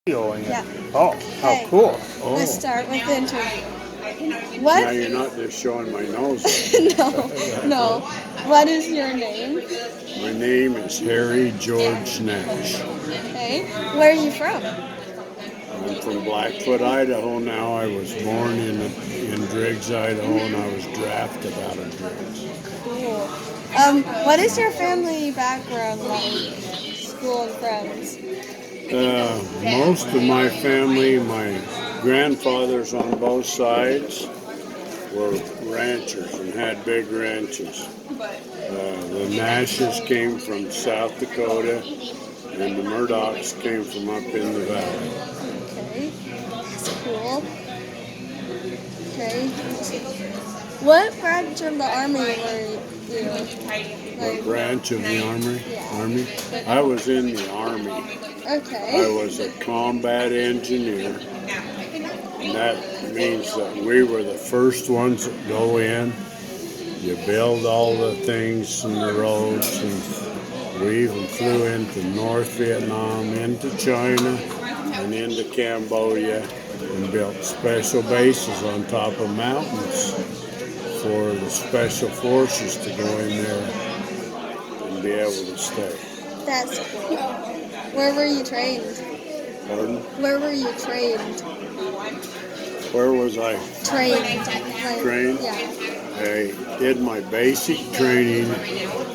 Yeah. Oh, how Okay. cool. Let's Oh. start with the interview. Now What? you're not just showing my nose. No, no. What is your name? My name is Harry George Nash. Okay. Where are you from? I'm from Blackfoot, Idaho now. I was born in Driggs, Idaho, and I was drafted out of Driggs. Cool. What is your family background like? School and friends. Most of my family, my grandfathers on both sides, were ranchers and had big ranches. The Nashes came from South Dakota, and the Murdochs came from up in the valley. Okay. That's cool. Okay. What branch of the army were you? What branch of the Army? Yeah. Army? I was in the Army. I Okay. was a combat engineer. And that means that we were the first ones that go in. You build all the things and the roads, and we even flew into North Vietnam, into China, and into Cambodia, and built special bases on top of mountains for the special forces to go in there and be able to stay. That's cool. Where were you trained? Pardon? Where were you trained? Where was I Trained. Like, trained? Yeah. I did my basic training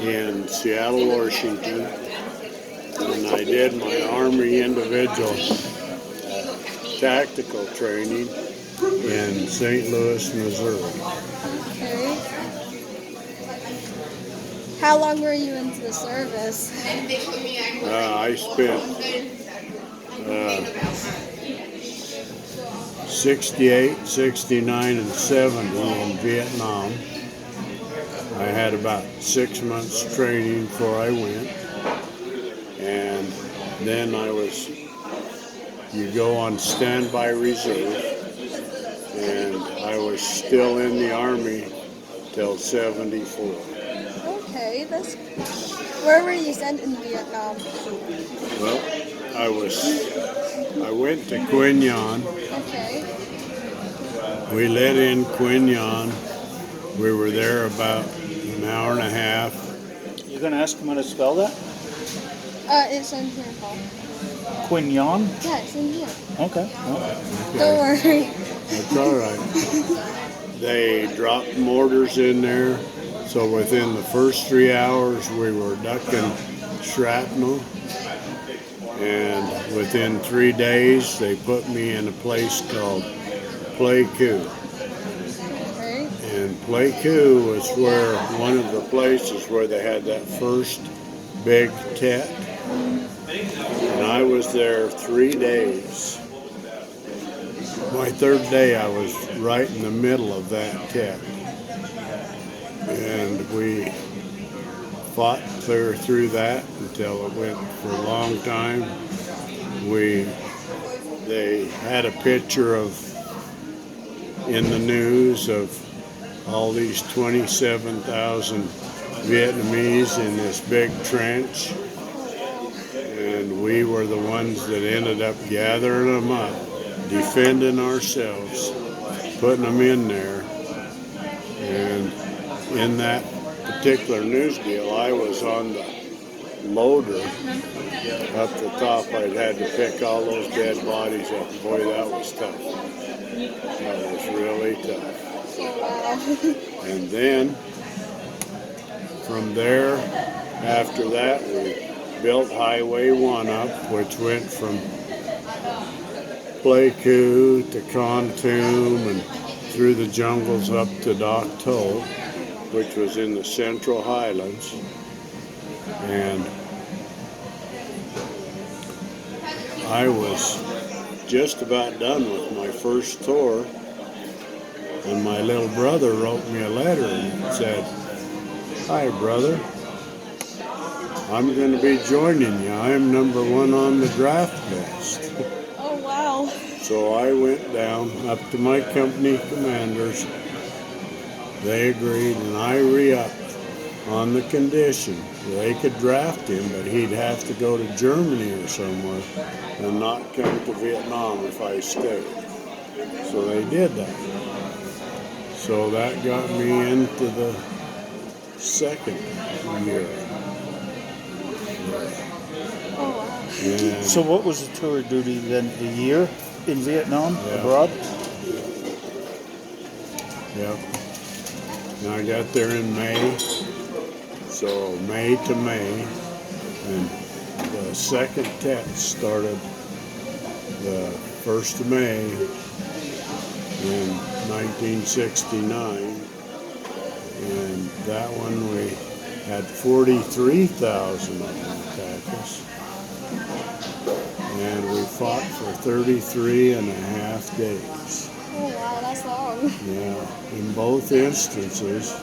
in Seattle, Washington, and I did my Army individual tactical training in St. Louis, Missouri. Okay. How long were you into the service? I spent 68, 69, and 70 in Vietnam. I had about 6 months training before I went. And then you go on standby reserve. And I was still in the Army till 74. Okay, that's. Where were you sent in Vietnam? Well, I went to Quin Yon. Okay. We let in Quin Yon. We were there about an hour and a half. You gonna ask him how to spell that? It's in here, Paul. Quignon? Yeah, it's in here. Okay. Don't worry. That's all right. They dropped mortars in there, so within the first 3 hours we were ducking shrapnel. And within 3 days they put me in a place called Pleiku. Okay. And Pleiku was where one of the places where they had that first big tet. And I was there 3 days. My third day I was right in the middle of that tet. And we fought clear through that until it went for a long time. They had a picture in the news of all these 27,000 Vietnamese in this big trench, and we were the ones that ended up gathering them up, defending ourselves, putting them in there. And in that particular news deal, I was on the loader up the top. I'd had to pick all those dead bodies up. Boy, that was tough. That was really tough. Oh, wow. And then from there, after that, we built Highway 1 up, which went from Pleiku to Kontum and through the jungles up to Dak To, which was in the Central Highlands. And I was just about done with my first tour, and my little brother wrote me a letter and said, "Hi, brother. I'm going to be joining you. I'm number 1 on the draft list." Oh, wow. So I went down up to my company commanders. They agreed, and I re-upped. on the condition they could draft him, but he'd have to go to Germany or somewhere and not come to Vietnam if I stayed. So they did that. So that got me into the second year. Oh wow. And So what was the tour duty then? A year in Vietnam, Yeah. abroad? Yep. And I got there in May. So May to May. And the second test started the 1st of May in 1969. And that one we had 43,000 of them attack us. And we fought for 33 and a half days. Oh wow, that's long. Yeah, in both instances,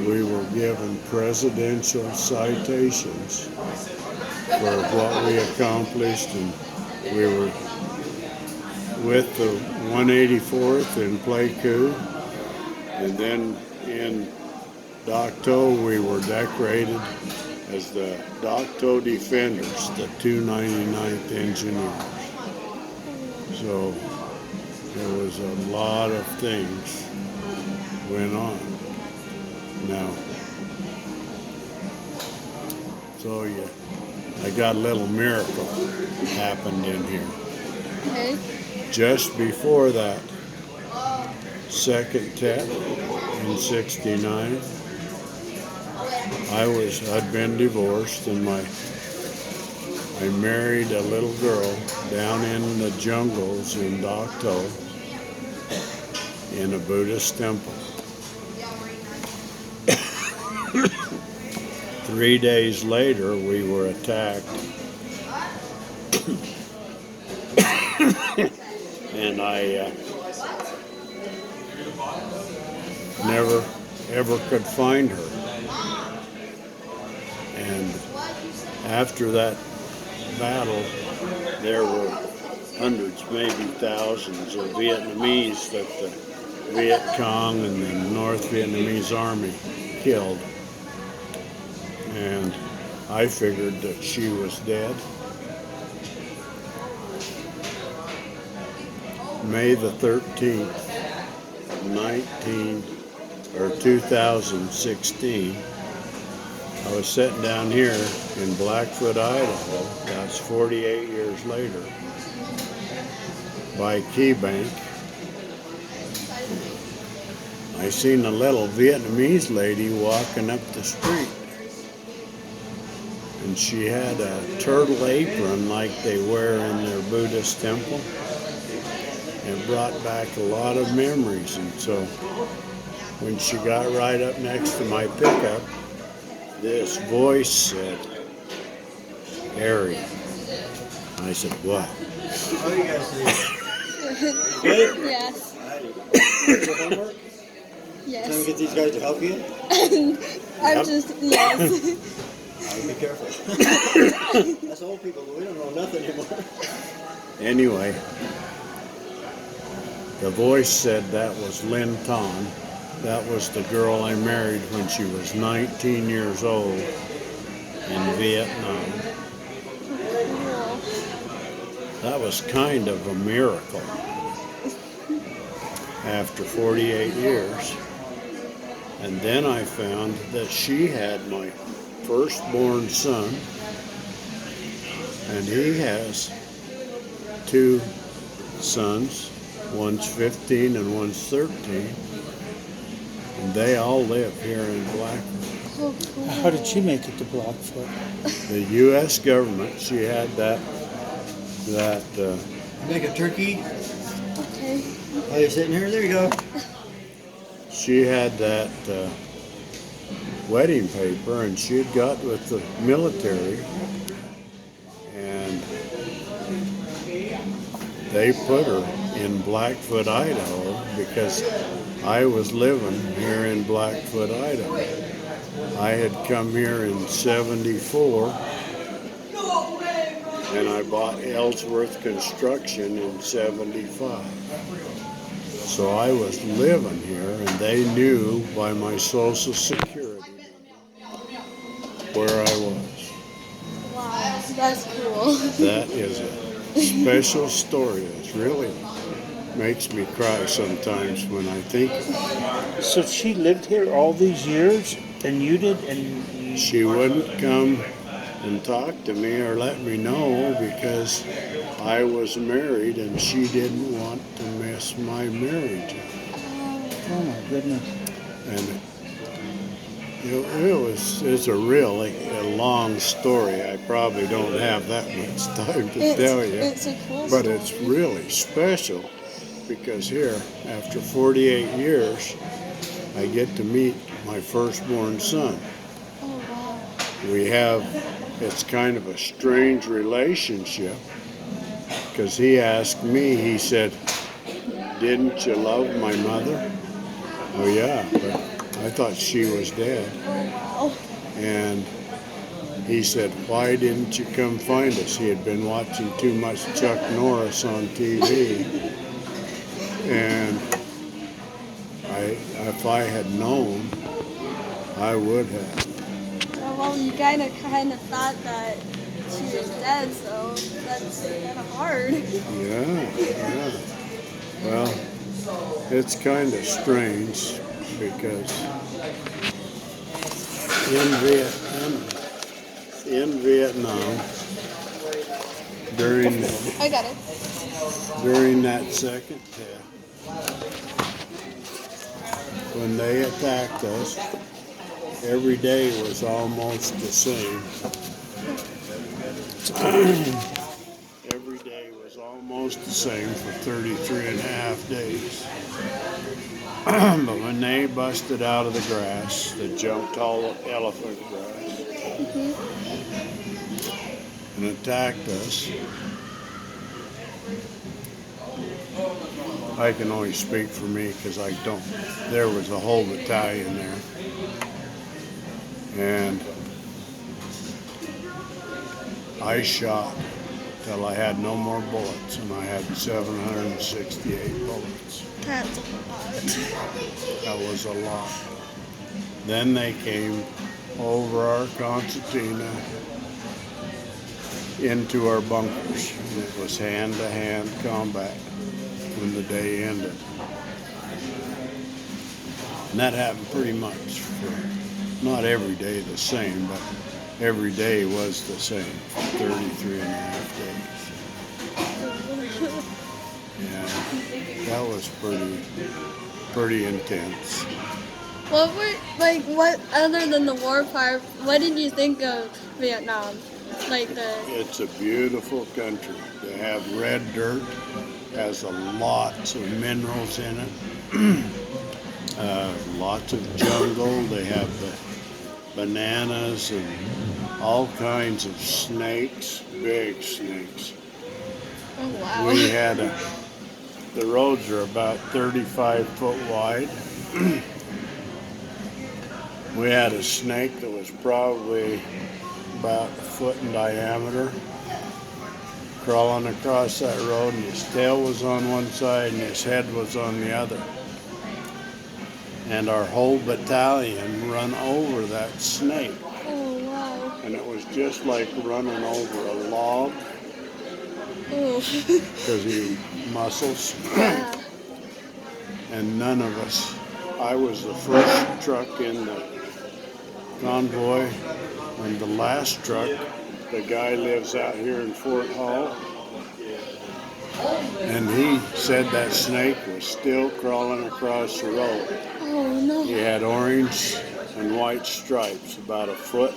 we were given presidential citations for what we accomplished, and we were with the 184th in Pleiku, and then in Dak To we were decorated as the Dak To Defenders, the 299th Engineers. So there was a lot of things went on. Now, so yeah, I got a little miracle happened in here. Okay. Just before that second tet in '69, I'd been divorced, and I married a little girl down in the jungles in Dak To in a Buddhist temple. 3 days later, we were attacked, and I never ever could find her. And after that battle, there were hundreds, maybe thousands of Vietnamese that the Viet Cong and the North Vietnamese Army killed. And I figured that she was dead. May the 13th, 2016, I was sitting down here in Blackfoot, Idaho, that's 48 years later, by Key Bank. I seen a little Vietnamese lady walking up the street. And she had a turtle apron like they wear in their Buddhist temple. It brought back a lot of memories. And so when she got right up next to my pickup, this voice said, "Harry." I said, "What?" How are you guys doing? Good? Yes. Your homework? Trying to Yes. get these guys to help you? I'm Yep. just yes. Be careful. That's old people, but we don't know nothing anymore. Anyway, the voice said that was Lin Ton. That was the girl I married when she was 19 years old in Vietnam. That was kind of a miracle after 48 years. And then I found that she had my firstborn son, and he has two sons. One's 15 and one's 13. And they all live here in Blackfoot. Oh, cool. How did she make it to Blackfoot? The U.S. government, she had that Make a turkey Okay. while you're sitting here. There you go. she had that wedding paper, and she had got with the military, and they put her in Blackfoot, Idaho, because I was living here in Blackfoot, Idaho. I had come here in '74, and I bought Ellsworth Construction in '75. So I was living here, and they knew by my Social Security number where I was. Wow, that's cool. That is a special story. It really makes me cry sometimes when I think of it. So she lived here all these years, and you did, and She wouldn't come and talk to me or let me know because I was married and she didn't want to mess my marriage up. oh my goodness. And it's a long story. I probably don't have that much time to tell you. It's a cool But story. it's really special because here, after 48 years, I get to meet my firstborn son. Oh, wow. It's kind of a strange relationship because he asked me, he said, "Didn't you love my mother?" Oh, yeah, but I thought she was dead. Oh, wow. And he said, "Why didn't you come find us?" He had been watching too much Chuck Norris on TV. And if I had known, I would have. Well, you kind of thought that she was dead, so that's kind of hard. Yeah. Well, it's kind of strange because in Vietnam, during I got it. during that second test, when they attacked us, every day was almost the same. Every day was almost the same for 33 and a half days. But when they busted out of the grass, the jumped all elephant grass, and attacked us, I can only speak for me because I don't. There was a whole battalion there. And I shot till I had no more bullets, and I had 768 bullets. That's a lot. That was a lot. Then they came over our concertina into our bunkers, and it was hand-to-hand combat when the day ended. And that happened pretty much for not every day the same, but every day was the same for 33 and a half days. Yeah, that was pretty intense. What other than the war part, what did you think of Vietnam? It's a beautiful country. They have red dirt, has lots of minerals in it, lots of jungle. They have the bananas and all kinds of snakes, big snakes. Oh, wow. The roads are about 35 foot wide. We had a snake that was probably about a foot in diameter crawling across that road, and his tail was on one side and his head was on the other. And our whole battalion run over that snake. Oh, wow. And it was just like running over a log Oh. because he muscles. Yeah. And none of us. I was the first truck in the convoy, and the last truck, the guy lives out here in Fort Hall, and he said that snake was still crawling across the road. Oh, no. He had orange and white stripes, about a foot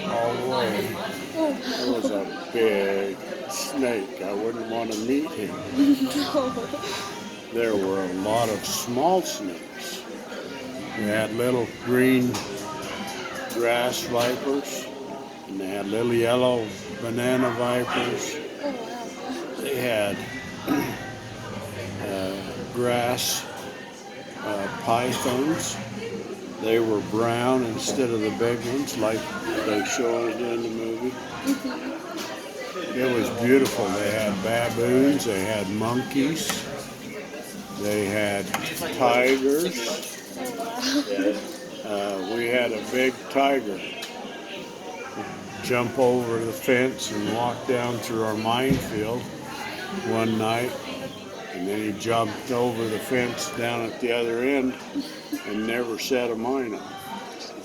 all the way. Oh, It was a big snake. I wouldn't want to meet him. no. There were a lot of small snakes. We had little green grass vipers, and they had little yellow banana vipers. Oh, wow. They had grass pythons. They were brown instead of the big ones like they show it in the movie. It was beautiful. They had baboons, they had monkeys, they had tigers. Oh, wow. We had a big tiger jump over the fence and walk down through our minefield one night, and then he jumped over the fence down at the other end and never set a mine up.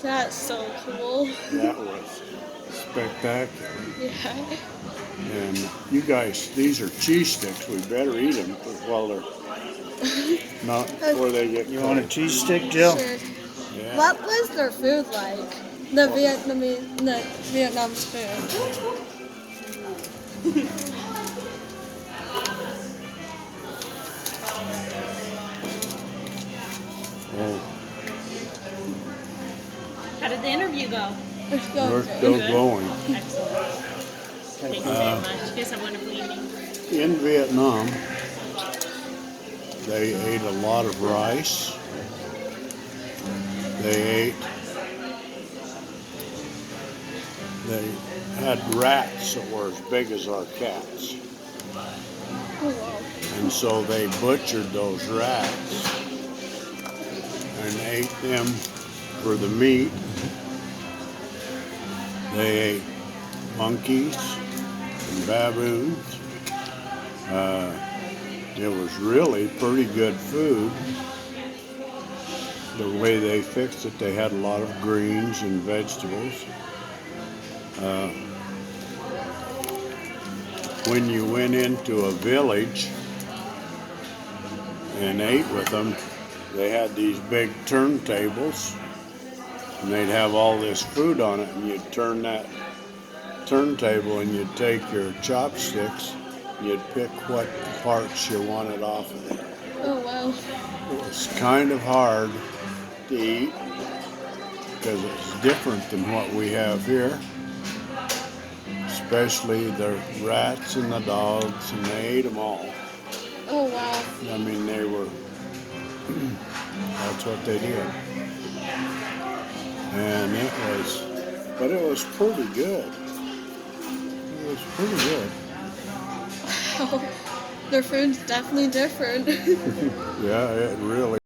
That's so cool. That was spectacular. Yeah. And you guys, these are cheese sticks. We better eat them while they're not before they get You cold. want a cheese stick, Jill? Sure. Yeah. What was their food like? The Vietnam's food. Oh, How did the interview go? It's we're so still good. going. Excellent. Thank you very much. You guys have a wonderful evening. In Vietnam, they ate a lot of rice. They had rats that were as big as our cats. Oh, wow. And so they butchered those rats and ate them for the meat. They ate monkeys and baboons. It was really pretty good food. The way they fixed it, they had a lot of greens and vegetables. When you went into a village and ate with them, they had these big turntables, and they'd have all this food on it, and you'd turn that turntable and you'd take your chopsticks, you'd pick what parts you wanted off of it. Oh, wow. It was kind of hard to eat because it's different than what we have here, especially the rats and the dogs, and they ate them all. Oh, wow. I mean, they were, that's what they did. And it was pretty good. It was pretty good. Wow. Their food's definitely different. Yeah, it really